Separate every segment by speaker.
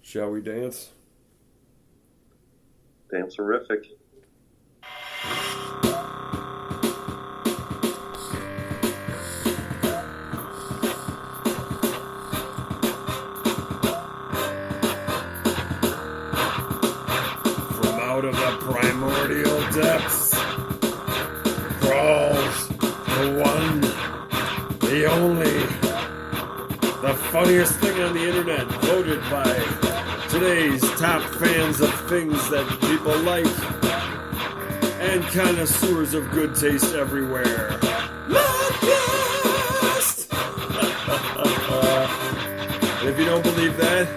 Speaker 1: Shall we dance?
Speaker 2: Dancerific.
Speaker 1: From out of the primordial depths crawls the one, the only, the funniest thing on the internet, voted by today's top fans of things that people like and connoisseurs of good taste everywhere. Locust! And if you don't believe that,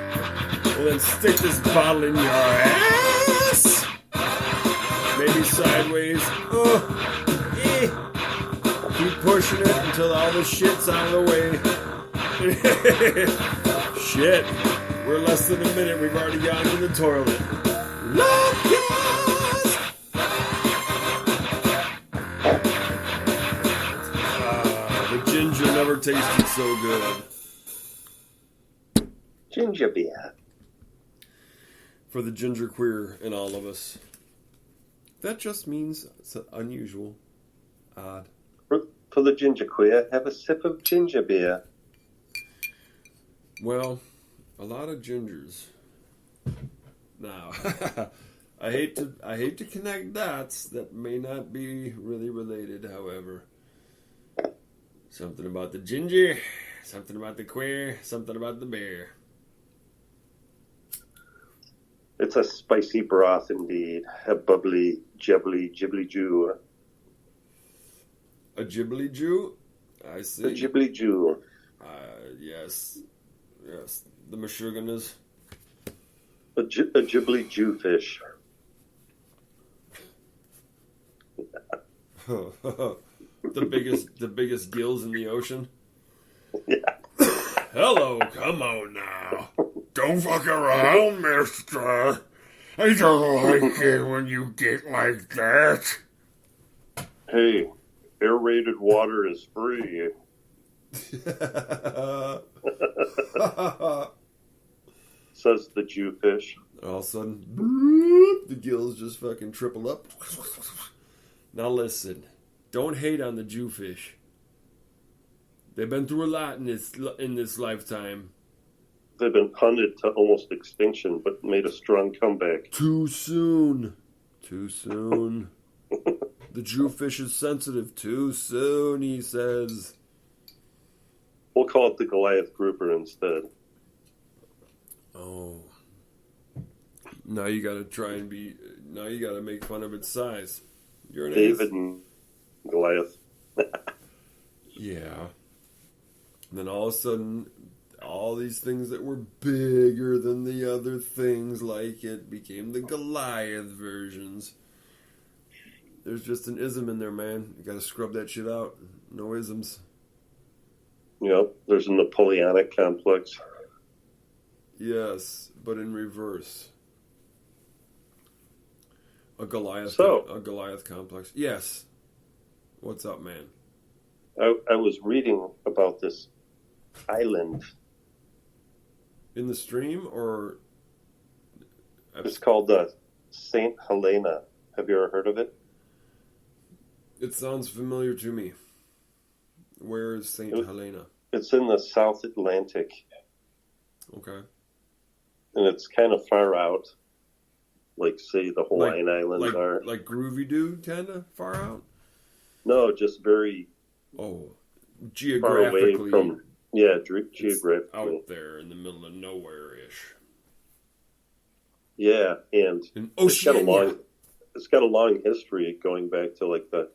Speaker 1: well then stick this bottle in your ass. Maybe sideways. Keep pushing it until all the shit's out of the way. Shit. We're less than a minute. We've already gotten to the toilet. Locust! The ginger never tasted so good.
Speaker 2: Ginger beer.
Speaker 1: For the ginger queer in all of us. That just means it's unusual. Odd.
Speaker 2: For the ginger queer, have a sip of ginger beer.
Speaker 1: Well, a lot of gingers. Now, I hate to connect dots that may not be really related, however. Something about the ginger, something about the queer, something about the beer.
Speaker 2: It's a spicy broth indeed. A bubbly, jibbly, jibbly Jew.
Speaker 1: A Ghibli Jew? I see.
Speaker 2: A Ghibli Jew.
Speaker 1: Yes. Yes. The Meshuggahs.
Speaker 2: A Ghibli Jewfish.
Speaker 1: the biggest gills in the ocean.
Speaker 2: Yeah.
Speaker 1: Hello, come on now. Don't fuck around, mister. I don't like it when you get like that.
Speaker 2: Hey, aerated water is free. Says the Jewfish.
Speaker 1: All of a sudden, the gills just fucking triple up. Now listen, don't hate on the Jewfish. They've been through a lot in this lifetime.
Speaker 2: They've been punted to almost extinction, but made a strong comeback.
Speaker 1: Too soon. Too soon. The Jewfish is sensitive. Too soon, he says.
Speaker 2: We'll call it the Goliath grouper instead.
Speaker 1: Oh. Now you gotta now you gotta make fun of its size. You're an
Speaker 2: David and Goliath.
Speaker 1: Yeah. And then all of a sudden, all these things that were bigger than the other things like it became the Goliath versions. There's just an ism in there, man. You gotta scrub that shit out. No isms.
Speaker 2: Yep, there's a Napoleonic complex.
Speaker 1: Yes, but in reverse. A Goliath complex. Yes. What's up, man?
Speaker 2: I was reading about this island.
Speaker 1: In the stream, or
Speaker 2: It's called St. Helena. Have you ever heard of it?
Speaker 1: it sounds familiar to me. Where is St. Helena?
Speaker 2: It's in the South Atlantic,
Speaker 1: Okay.
Speaker 2: and it's kind of far out, like, say, the Hawaiian Islands are.
Speaker 1: Like Groovy Doo, kind of far out?
Speaker 2: No, just very
Speaker 1: Oh,
Speaker 2: far
Speaker 1: geographically.
Speaker 2: away from, geographically.
Speaker 1: Out there in the middle of nowhere-ish.
Speaker 2: Yeah, and
Speaker 1: In
Speaker 2: it's got
Speaker 1: Oceania.
Speaker 2: it's got a long history going back to, like, the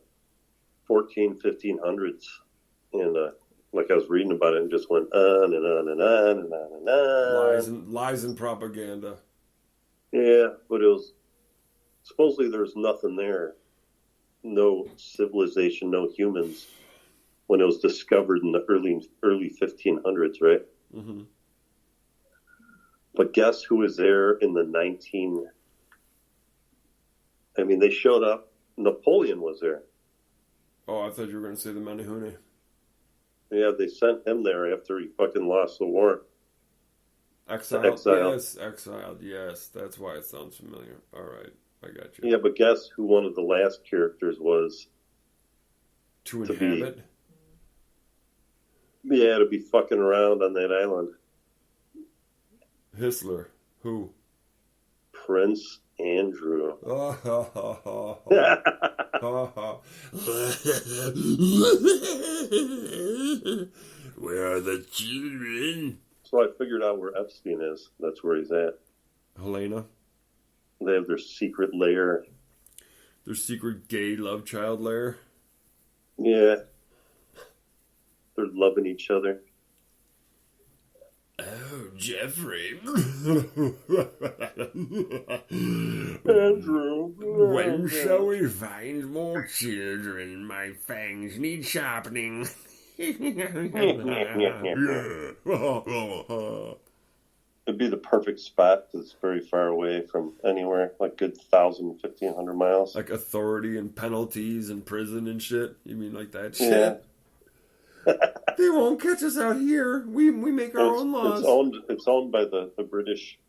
Speaker 2: 1500s. And, like, I was reading about it and just went on and on and on and on and on.
Speaker 1: Lies and propaganda.
Speaker 2: Yeah, but it was supposedly there's nothing there, no civilization, no humans, when it was discovered in the early 1500s, right?
Speaker 1: Mm-hmm.
Speaker 2: But guess who was there in the they showed up. Napoleon was there.
Speaker 1: Oh, I thought you were going to say the Manihune.
Speaker 2: Yeah, they sent him there after he fucking lost the war.
Speaker 1: Exiled?
Speaker 2: Exile.
Speaker 1: Yes, Exiled. Yes, that's why it sounds familiar. All right, I got you.
Speaker 2: Yeah, but guess who one of the last characters was?
Speaker 1: To
Speaker 2: To be-
Speaker 1: inhabit?
Speaker 2: Yeah, to be fucking around on that island.
Speaker 1: Whistler. Who?
Speaker 2: Prince Andrew.
Speaker 1: Oh, ha, ha, ha, ha. Ha, ha. Where are the children?
Speaker 2: So I figured out where Epstein is. That's where he's at.
Speaker 1: Helena.
Speaker 2: They have their secret lair.
Speaker 1: Their secret gay love child lair.
Speaker 2: Yeah. They're loving each other.
Speaker 1: Oh, Jeffrey.
Speaker 2: Andrew.
Speaker 1: When shall we find more children? My fangs need sharpening.
Speaker 2: It'd be the perfect spot because it's very far away from anywhere, like good 1,000, 1,500 miles.
Speaker 1: Like authority and penalties and prison and shit? You mean like that shit?
Speaker 2: Yeah.
Speaker 1: They won't catch us out here. We make our own laws.
Speaker 2: It's owned by the British.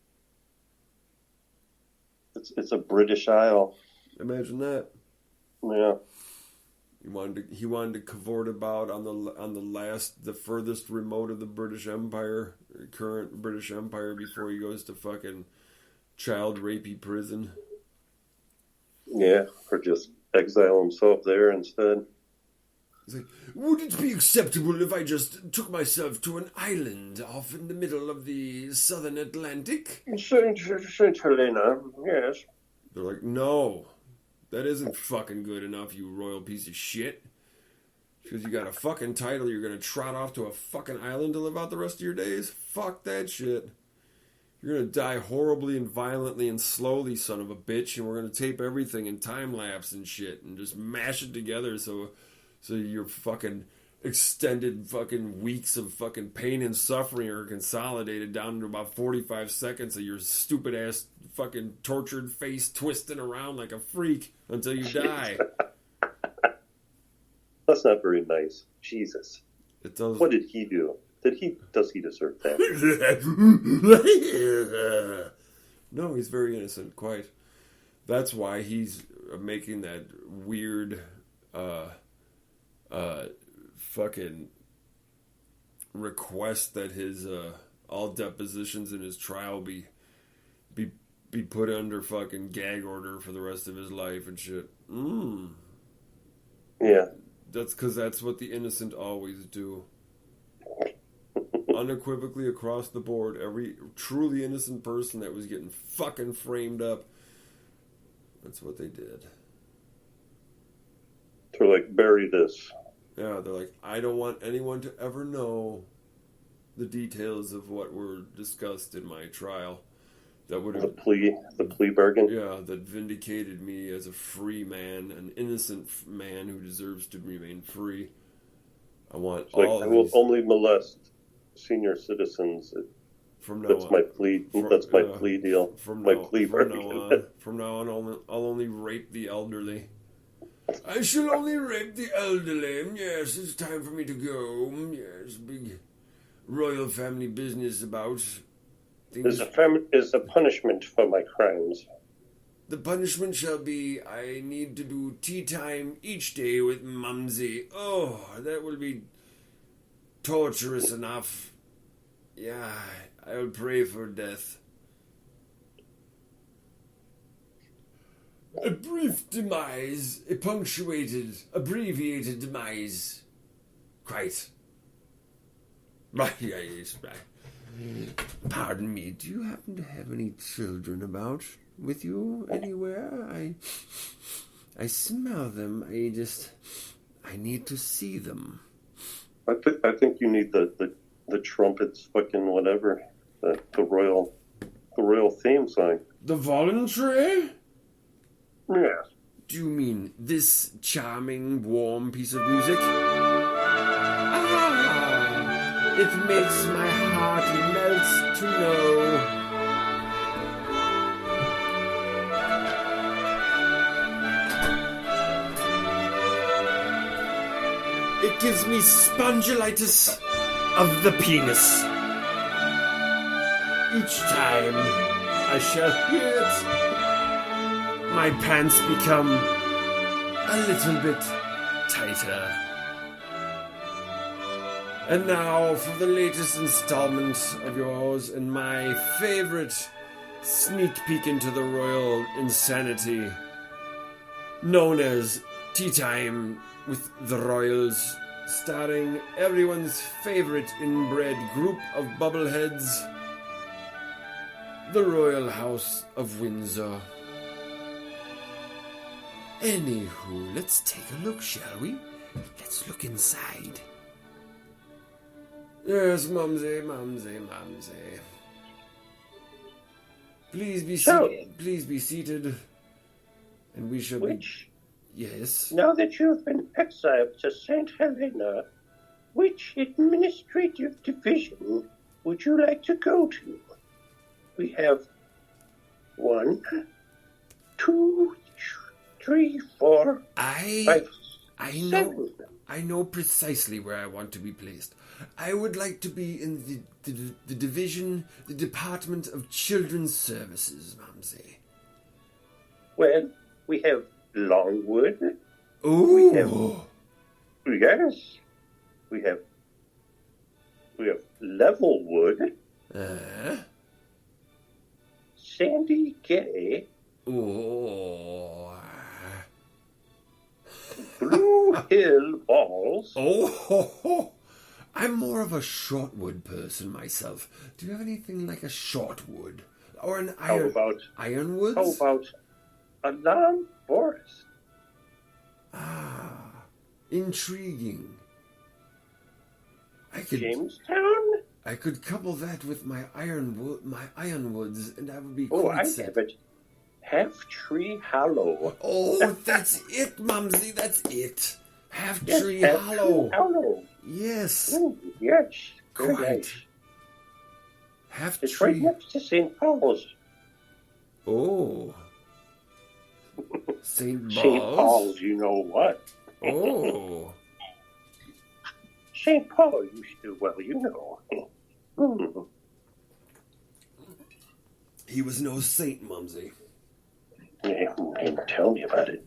Speaker 2: It's a British Isle.
Speaker 1: Imagine that.
Speaker 2: Yeah.
Speaker 1: He wanted to cavort about on the furthest remote of the British Empire, current British Empire, before he goes to fucking child rapey prison.
Speaker 2: Yeah, or just exile himself there instead.
Speaker 1: He's like, would it be acceptable if I just took myself to an island off in the middle of the southern Atlantic?
Speaker 2: Saint Helena, yes.
Speaker 1: They're like, no, that isn't fucking good enough, you royal piece of shit. Because you got a fucking title, you're gonna trot off to a fucking island to live out the rest of your days? Fuck that shit. You're gonna die horribly and violently and slowly, son of a bitch, and we're gonna tape everything in time lapse and shit and just mash it together so your fucking extended fucking weeks of fucking pain and suffering are consolidated down to about 45 seconds of your stupid ass fucking tortured face twisting around like a freak until you die.
Speaker 2: That's not very nice. Jesus.
Speaker 1: It does.
Speaker 2: What did he do? Does he deserve that?
Speaker 1: No, he's very innocent, quite. That's why he's making that weird fucking request that his all depositions in his trial be put under fucking gag order for the rest of his life and shit.
Speaker 2: Yeah.
Speaker 1: That's because that's what the innocent always do. Unequivocally across the board, every truly innocent person that was getting fucking framed up, that's what they did.
Speaker 2: To like bury this.
Speaker 1: Yeah, they're like, I don't want anyone to ever know the details of what were discussed in my trial. That would have
Speaker 2: The plea bargain.
Speaker 1: Yeah, that vindicated me as a free man, an innocent man who deserves to remain free. I want
Speaker 2: It's like,
Speaker 1: all
Speaker 2: I
Speaker 1: of
Speaker 2: will
Speaker 1: these
Speaker 2: only molest senior citizens.
Speaker 1: from now
Speaker 2: That's
Speaker 1: on.
Speaker 2: my plea. That's my plea deal.
Speaker 1: From
Speaker 2: My
Speaker 1: now,
Speaker 2: plea
Speaker 1: from
Speaker 2: bargain.
Speaker 1: now on, from now on, I'll only rape the elderly. I shall only rape the elderly. Yes, it's time for me to go. Yes, big royal family business about things.
Speaker 2: Is a punishment for my crimes.
Speaker 1: The punishment shall be I need to do tea time each day with Mumsy. Oh, that will be torturous enough. Yeah, I'll pray for death. A brief demise, a punctuated, abbreviated demise. Quite. Yes, pardon me, do you happen to have any children about with you anywhere? I smell them. I need to see them.
Speaker 2: I think you need the trumpets, fucking whatever, the royal theme song.
Speaker 1: The voluntary?
Speaker 2: Yes.
Speaker 1: Do you mean this charming, warm piece of music? It makes my heart melt to know. It gives me spondylitis of the penis. each time I shall hear it, my pants become a little bit tighter. And now for the latest installment of yours and my favorite sneak peek into the royal insanity, known as Tea Time with the Royals, starring everyone's favorite inbred group of bubbleheads, the Royal House of Windsor. Anywho, let's take a look, shall we? Let's look inside. Yes, Mumsy. Please be seated. Please be seated. And we shall be... Yes?
Speaker 3: Now that you've been exiled to St. Helena, which administrative division would you like to go to? We have 1, 2, 3, 4, 5, 7.
Speaker 1: I know precisely where I want to be placed. I would like to be in the division, the Department of Children's Services, Mumsy.
Speaker 3: Well, we have Longwood.
Speaker 1: Ooh.
Speaker 3: We have Levelwood. Sandy Gay.
Speaker 1: Oh.
Speaker 3: Blue Hill Balls.
Speaker 1: Oh. I'm more of a shortwood person myself. Do you have anything like a shortwood? Or an ironwood?
Speaker 3: How about Alarm Forest?
Speaker 1: Intriguing.
Speaker 3: Jamestown?
Speaker 1: I could couple that with my ironwoods, and that would be quite set.
Speaker 3: Have it. Half Tree Hollow.
Speaker 1: Oh, that's it, Mumsy. That's it. Half Tree Hollow. Yes.
Speaker 3: Oh, yes.
Speaker 1: Quite.
Speaker 3: Nice.
Speaker 1: Half
Speaker 3: It's
Speaker 1: Tree.
Speaker 3: right next to St. Paul's.
Speaker 1: Oh. St.
Speaker 3: St. Paul's, you know what?
Speaker 1: Oh.
Speaker 3: St. Paul used to, well, you know.
Speaker 1: He was no saint, Mumsy.
Speaker 3: Yeah, tell me about it.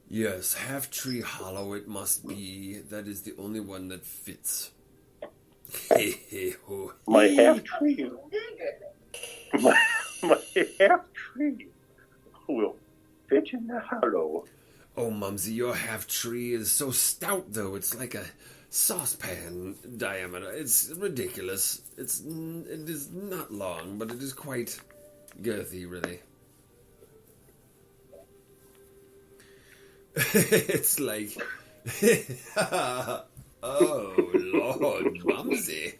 Speaker 1: Yes, Half Tree Hollow it must be. That is the only one that fits.
Speaker 3: My half tree. My half tree will fit in the hollow.
Speaker 1: Oh, Mumsy, your half tree is so stout, though. It's like a saucepan diameter. It's ridiculous. It is not long, but it is quite girthy, really. It's like... Oh, Lord, Mumsy.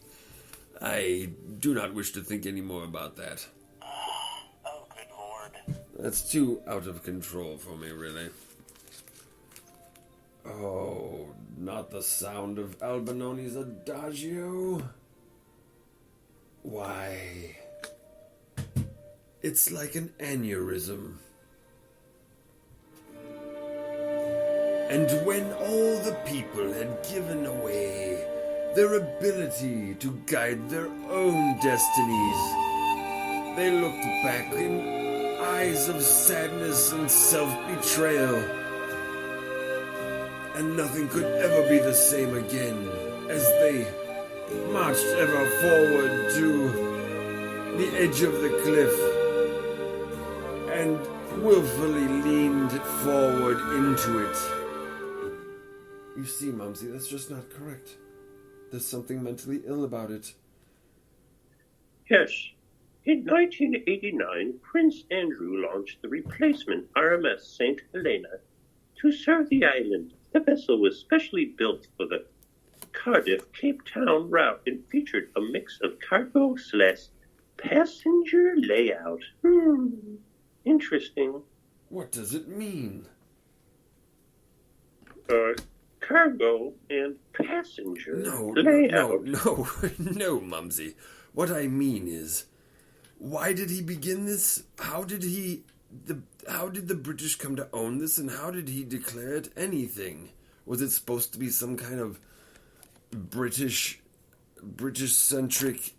Speaker 1: I do not wish to think any more about that.
Speaker 4: Oh, good Lord.
Speaker 1: That's too out of control for me, really. Oh, not the sound of Albinoni's Adagio? Why? It's like an aneurysm. And when all the people had given away their ability to guide their own destinies, they looked back in eyes of sadness and self-betrayal. And nothing could ever be the same again as they marched ever forward to the edge of the cliff and willfully leaned forward into it. You see, Mumsy, that's just not correct. There's something mentally ill about it.
Speaker 3: Yes. In 1989, Prince Andrew launched the replacement RMS St. Helena to serve the island. The vessel was specially built for the Cardiff-Cape Town route and featured a mix of cargo/passenger layout. Interesting.
Speaker 1: What does it mean?
Speaker 3: Cargo and passenger
Speaker 1: layout. No, Mumsy. What I mean is, why did he begin this? How did the British come to own this, and how did he declare it anything? Was it supposed to be some kind of British-centric